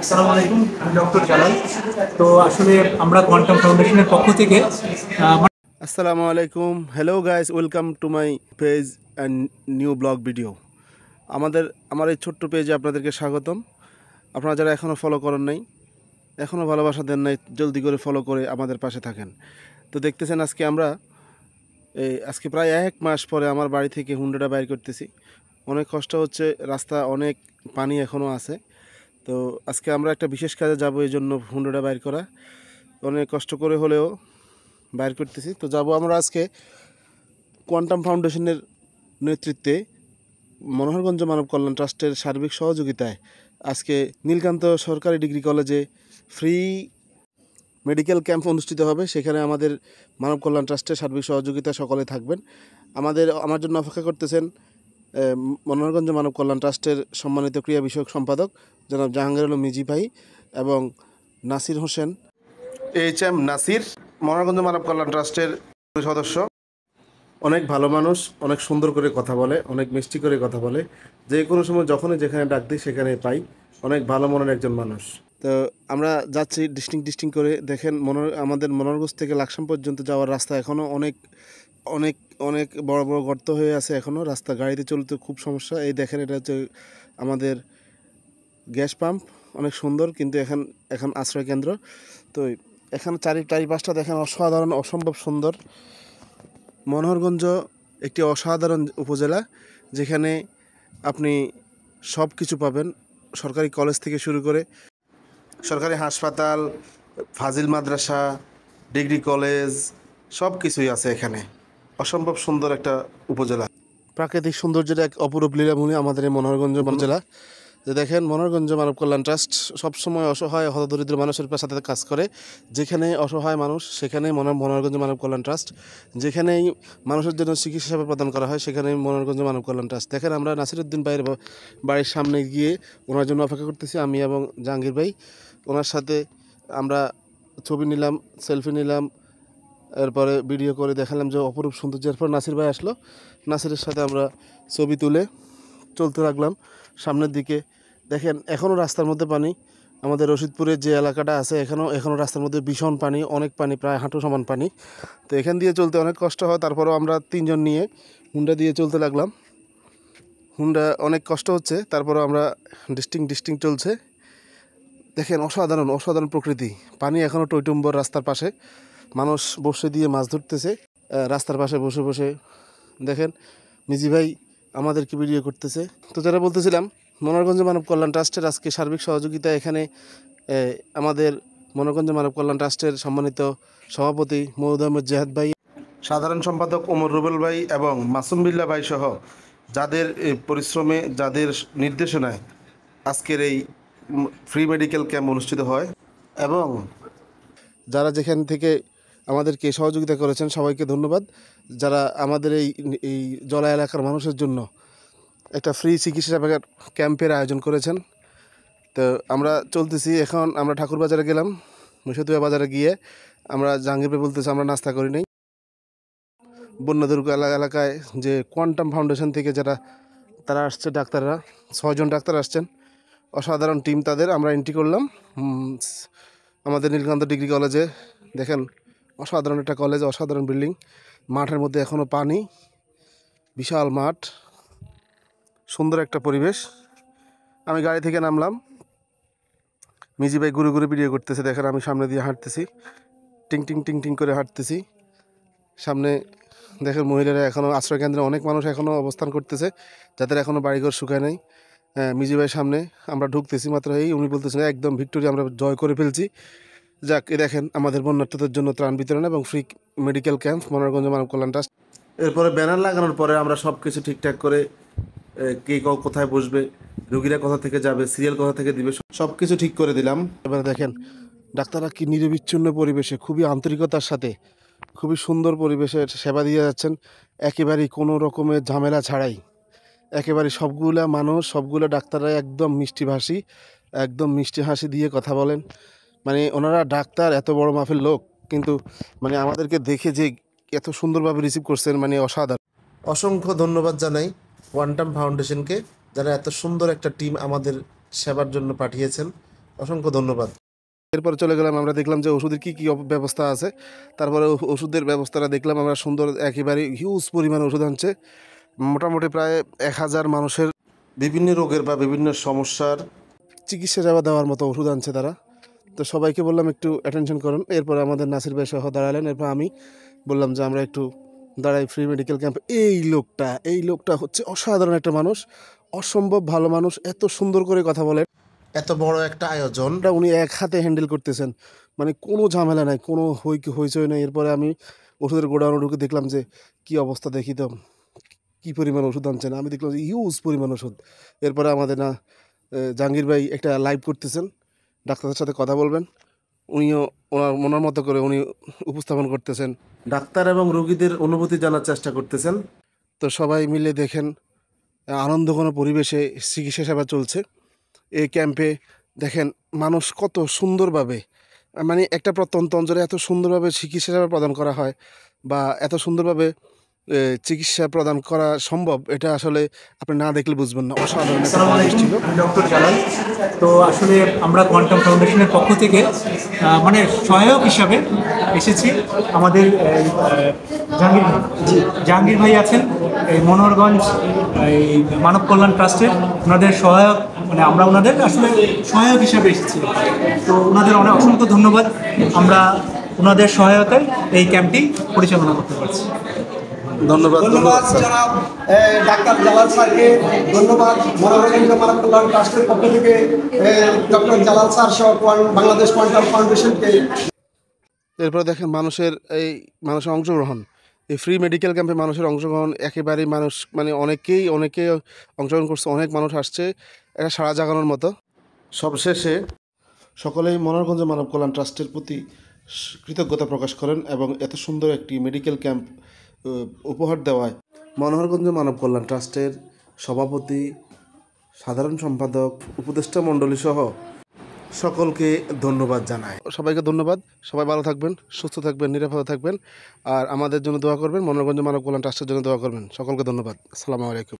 আসসালামু আলাইকুম, আমি ডক্টর জালাল। তো আসলে আমরা কোয়ান্টাম ফাউন্ডেশনের পক্ষ থেকে আসসালামু আলাইকুম, hello guys, welcome to my page and new blog video. আমার এই ছোট্ট পেজে আপনাদেরকে স্বাগতম। আপনারা যারা এখনও ফলো করেন নাই, এখনও ভালোবাসা দেন নাই, জলদি করে ফলো করে আমাদের পাশে থাকেন। তো দেখতেছেন আজকে প্রায় 1 মাস পরে আমার বাড়ি থেকে হুন্ডাটা বাইর করতেছি। অনেক কষ্ট হচ্ছে, রাস্তা অনেক পানি এখনও আছে। তো আজকে আমরা একটা বিশেষ কাজে যাব, এই জন্য হুন্ডাটা বাইর করা অনেক কষ্ট করে হলেও বাইর করতেছি। তো যাব আমরা আজকে কোয়ান্টাম ফাউন্ডেশনের নেতৃত্বে মনোহরগঞ্জ মানব কল্যাণ ট্রাস্টের সার্বিক সহযোগিতায় আজকে নীলকান্ত সরকারি ডিগ্রি কলেজে ফ্রি মেডিকেল ক্যাম্প অনুষ্ঠিত হবে। সেখানে আমাদের মানব কল্যাণ ট্রাস্টের সার্বিক সহযোগিতা সকলে থাকবেন। আমার জন্য অপেক্ষা করতেছেন মনোহরগঞ্জ মানব কল্যাণ ট্রাস্টের সম্মানিত ক্রিয়া বিষয়ক সম্পাদক জনাব জাহাঙ্গীর আলম মিজি ভাই এবং নাসির হোসেন HM নাসির, মনোহরগঞ্জ মানব কল্যাণ ট্রাস্টের সদস্য। অনেক ভালো মানুষ, অনেক সুন্দর করে কথা বলে, অনেক মিষ্টি করে কথা বলে। যে কোনো সময় যখনই যেখানে ডাক দিই সেখানে পাই। অনেক ভালো মনের একজন মানুষ। তো আমরা যাচ্ছি ডিস্টিং করে। দেখেন আমাদের মনোহরগঞ্জ থেকে লাকসাম পর্যন্ত যাওয়ার রাস্তা এখনও অনেক অনেক অনেক বড় বড় গর্ত হয়ে আছে। এখনও রাস্তা গাড়িতে চলতে খুব সমস্যা। এই দেখেন, এটা হচ্ছে আমাদের গ্যাস পাম্প, অনেক সুন্দর, কিন্তু এখন আশ্রয় কেন্দ্র। তো এখানে চারিপাশটা দেখেন অসাধারণ, অসম্ভব সুন্দর। মনোহরগঞ্জ একটি অসাধারণ উপজেলা, যেখানে আপনি সব কিছু পাবেন, সরকারি কলেজ থেকে শুরু করে সরকারি হাসপাতাল, ফাজিল মাদ্রাসা, ডিগ্রি কলেজ, সব কিছুই আছে এখানে। অসম্ভব সুন্দর একটা উপজেলা। প্রাকৃতিক সৌন্দর্যের এক অপরূপ লীলাভূমি আমাদের এই মনোহরগঞ্জ উপজেলা। যে দেখেন, মনোহরগঞ্জ মানব কল্যাণ ট্রাস্ট সবসময় অসহায় হতদরিদ্র মানুষের সাথে কাজ করে। যেখানে অসহায় মানুষ সেখানেই মনোহরগঞ্জ মানব কল্যাণ ট্রাস্ট। যেখানেই মানুষের জন্য চিকিৎসা সেবা প্রদান করা হয় সেখানেই মনোহরগঞ্জ মানব কল্যাণ ট্রাস্ট। দেখেন, আমরা নাসিরউদ্দিন ভাইয়ের বাড়ির সামনে গিয়ে ওনার জন্য অপেক্ষা করতেছি, আমি এবং জাহাঙ্গীর ভাই। ওনার সাথে আমরা ছবি নিলাম, সেলফি নিলাম, এরপরে ভিডিও করে দেখালাম যে অপরূপ সৌন্দর্য। এরপর নাসির ভাই আসলো, নাসিরের সাথে আমরা ছবি তুলে চলতে লাগলাম সামনের দিকে। দেখেন, এখনও রাস্তার মধ্যে পানি। আমাদের রশিদপুরের যে এলাকাটা আছে, এখনও রাস্তার মধ্যে ভীষণ পানি, অনেক পানি, প্রায় হাঁটু সমান পানি। তো এখান দিয়ে চলতে অনেক কষ্ট হয়। তারপরেও আমরা 3জন নিয়ে হুন্ডা দিয়ে চলতে লাগলাম। হুন্ডা অনেক কষ্ট হচ্ছে, তারপরেও আমরা ডিস্টিং চলছে। দেখেন, অসাধারণ প্রকৃতি। পানি এখনও টইটুম্বর রাস্তার পাশে, মানুষ বসে দিয়ে মাছ ধরতেছে রাস্তার পাশে বসে বসে। দেখেন, মিজি ভাই আমাদেরকে ভিডিও করতেছে। তো যারা বলতেছিলাম, মনোহরগঞ্জ মানব কল্যাণ ট্রাস্টের আজকে সার্বিক সহযোগিতা এখানে আমাদের মনোহরগঞ্জ মানব কল্যাণ ট্রাস্টের সম্মানিত সভাপতি মৌদুদ আহমেদ জেহাদ ভাই, সাধারণ সম্পাদক ওমর রুবেল ভাই এবং মাসুম বিল্লাহ ভাই সহ যাদের পরিশ্রমে, যাদের নির্দেশনায় আজকের এই ফ্রি মেডিকেল ক্যাম্প অনুষ্ঠিত হয়, এবং যারা যেখান থেকে আমাদেরকে সহযোগিতা করেছেন সবাইকে ধন্যবাদ। যারা আমাদের এই জলা এলাকার মানুষের জন্য একটা ফ্রি চিকিৎসা ক্যাম্পের আয়োজন করেছেন। তো আমরা চলতেছি। এখন আমরা ঠাকুরবাজারে গেলাম, মুর্শিদপুর বাজারে গিয়ে আমরা জাহাঙ্গীর ভাই বলতেছি আমরা নাস্তা করি নাই। বন্যাদুর্গ এলাকায় যে কোয়ান্টাম ফাউন্ডেশন থেকে তারা আসছে, ডাক্তাররা 6জন ডাক্তার আসছেন, অসাধারণ টিম তাদের। আমরা এন্ট্রি করলাম আমাদের নীলকান্ত ডিগ্রি কলেজে। দেখেন, অসাধারণ একটা কলেজ, অসাধারণ বিল্ডিং। মাঠের মধ্যে এখনও পানি, বিশাল মাঠ, সুন্দর একটা পরিবেশ। আমি গাড়ি থেকে নামলাম, মিজি ভাই ঘুরে ভিডিও করতেছে। দেখেন, আমি সামনে দিয়ে হাঁটতেছি, টিং করে হাঁটতেছি। সামনে দেখেন, মহিলারা এখনও আশ্রয়কেন্দ্রে অনেক মানুষ এখনও অবস্থান করতেছে, যাদের এখনও বাড়িঘর শুকায় নাই। মিজি ভাই সামনে, আমরা ঢুকতেছি মাত্র, উনি বলতেছেন একদম ভিক্টোরিয়া আমরা জয় করে ফেলছি। যাক, দেখেন আমাদের বন্যার্থদের জন্য ত্রাণ বিতরণ এবং ফ্রি মেডিকেল ক্যাম্প মনোহরগঞ্জ মানব কল্যাণ ট্রাস্ট। এরপরে ব্যানার লাগানোর পরে আমরা সব কিছু ঠিকঠাক করে কে কোথায় বসবে, রুগীরা কোথা থেকে যাবে, সিরিয়াল কোথা থেকে দিবে, সব কিছু ঠিক করে দিলাম। এবার দেখেন, ডাক্তাররা কি নিরবিচ্ছিন্ন পরিবেশে, খুবই আন্তরিকতার সাথে, খুবই সুন্দর পরিবেশে সেবা দিয়ে যাচ্ছেন, একেবারেই কোনো রকমের ঝামেলা ছাড়াই। একেবারে সবগুলো ডাক্তাররা একদম মিষ্টিভাষী, একদম মিষ্টি হাসি দিয়ে কথা বলেন। মানে ওনারা ডাক্তার, এত বড় মাপের লোক, কিন্তু মানে আমাদেরকে দেখে যে এত সুন্দরভাবে রিসিভ করছেন, মানে অসাধারণ। অসংখ্য ধন্যবাদ জানাই কোয়ান্টাম ফাউন্ডেশনকে, যারা এত সুন্দর একটা টিম আমাদের সেবার জন্য পাঠিয়েছেন। অসংখ্য ধন্যবাদ। এরপরে চলে গেলাম, আমরা দেখলাম যে ওষুধের কী কী ব্যবস্থা আছে। তারপরে ওষুধের ব্যবস্থাটা দেখলাম আমরা, সুন্দর একেবারে হিউজ পরিমাণে ওষুধ আনছে। মোটামুটি প্রায় 1000 মানুষের বিভিন্ন রোগের বা বিভিন্ন সমস্যার চিকিৎসা সেবা দেওয়ার মতো ওষুধ আনছে তারা। তো সবাইকে বললাম একটু অ্যাটেনশন করুন। এরপর আমাদের নাসির ভাই সহ দাঁড়ালেন। এরপর আমি বললাম যে আমরা একটু দাঁড়াই ফ্রি মেডিকেল ক্যাম্প। এই লোকটা হচ্ছে অসাধারণ একটা মানুষ, অসম্ভব ভালো মানুষ, এত সুন্দর করে কথা বলেন, এত বড় একটা আয়োজনটা উনি এক হাতে হ্যান্ডেল করতেছেন, মানে কোনো ঝামেলা নাই, কোনো হইচই নাই। এরপরে আমি ওষুধের গোডাউনে ঢুকে দেখলাম যে কী অবস্থা, দেখি তো কী পরিমাণ ওষুধ আনছেন। আমি দেখলাম যে হিউজ পরিমাণ ওষুধ। এরপরে আমাদের জাহাঙ্গীর ভাই একটা লাইভ করতেছেন, ডাক্তারদের সাথে কথা বলবেন, উনিও ওনার মতো করে উনি উপস্থাপন করতেছেন, ডাক্তার এবং রোগীদের অনুভূতি জানার চেষ্টা করতেছেন। তো সবাই মিলে দেখেন আনন্দঘন পরিবেশে চিকিৎসা সেবা চলছে এই ক্যাম্পে। দেখেন মানুষ কত সুন্দরভাবে, মানে একটা প্রত্যন্ত অঞ্চলে এত সুন্দরভাবে চিকিৎসা সেবা প্রদান করা হয় বা এত সুন্দরভাবে চিকিৎসা প্রদান করা সম্ভব, এটা আসলে আপনি না দেখলে বুঝবেন না। অসাধারণ একটা আসসালামু পরিবেশ আলাইকুম, ছিল। আমি ডক্টর জালাল। তো আসলে আমরা কোয়ান্টাম ফাউন্ডেশনের পক্ষ থেকে মানে সহায়ক হিসাবে এসেছি। আমাদের জাহাঙ্গীর ভাই আছেন এই মনোহরগঞ্জ এই মানব কল্যাণ ট্রাস্টের, ওনাদের সহায়ক, মানে আমরা ওনাদের আসলে সহায়ক হিসাবে এসেছি। তো ওনাদের অনেক অসংখ্য ধন্যবাদ, আমরা ওনাদের সহায়তায় এই ক্যাম্পটি পরিচালনা করতে পারছি। ধন্যবাদ। ধন্যবাদ জনাব ডাক্তার জালাল স্যারকে, ধন্যবাদ মনোরঞ্জন মানব কল্যাণ ট্রাস্টের পক্ষ থেকে ডক্টর জালাল স্যার সহ বাংলাদেশ কোয়ান্টাম ফাউন্ডেশনকে। এরপরে দেখেন মানুষের অংশগ্রহণ, এই ফ্রি মেডিকেল ক্যাম্পে মানুষের অংশগ্রহণ একেবারেই, মানুষ মানে অনেকেই অংশগ্রহণ করছে, অনেক মানুষ আসছে, এটা সাড়া জাগানোর মতো। সবশেষে সকলেই মনোরগঞ্জ মানব কল্যাণ ট্রাস্টের প্রতি কৃতজ্ঞতা প্রকাশ করেন এবং এত সুন্দর একটি মেডিকেল ক্যাম্প উপহার দেওয়ায় মনোহরগঞ্জ মানব কল্যাণ ট্রাস্টের সভাপতি, সাধারণ সম্পাদক, উপদেষ্টা মণ্ডলী সহ সকলকে ধন্যবাদ জানাই। সবাইকে ধন্যবাদ। সবাই ভালো থাকবেন, সুস্থ থাকবেন, নিরাপদে থাকবেন, আর আমাদের জন্য দোয়া করবেন, মনোরগঞ্জ মানব কল্যাণ ট্রাস্টের জন্য দোয়া করবেন। সকলকে ধন্যবাদ। আসসালামু আলাইকুম।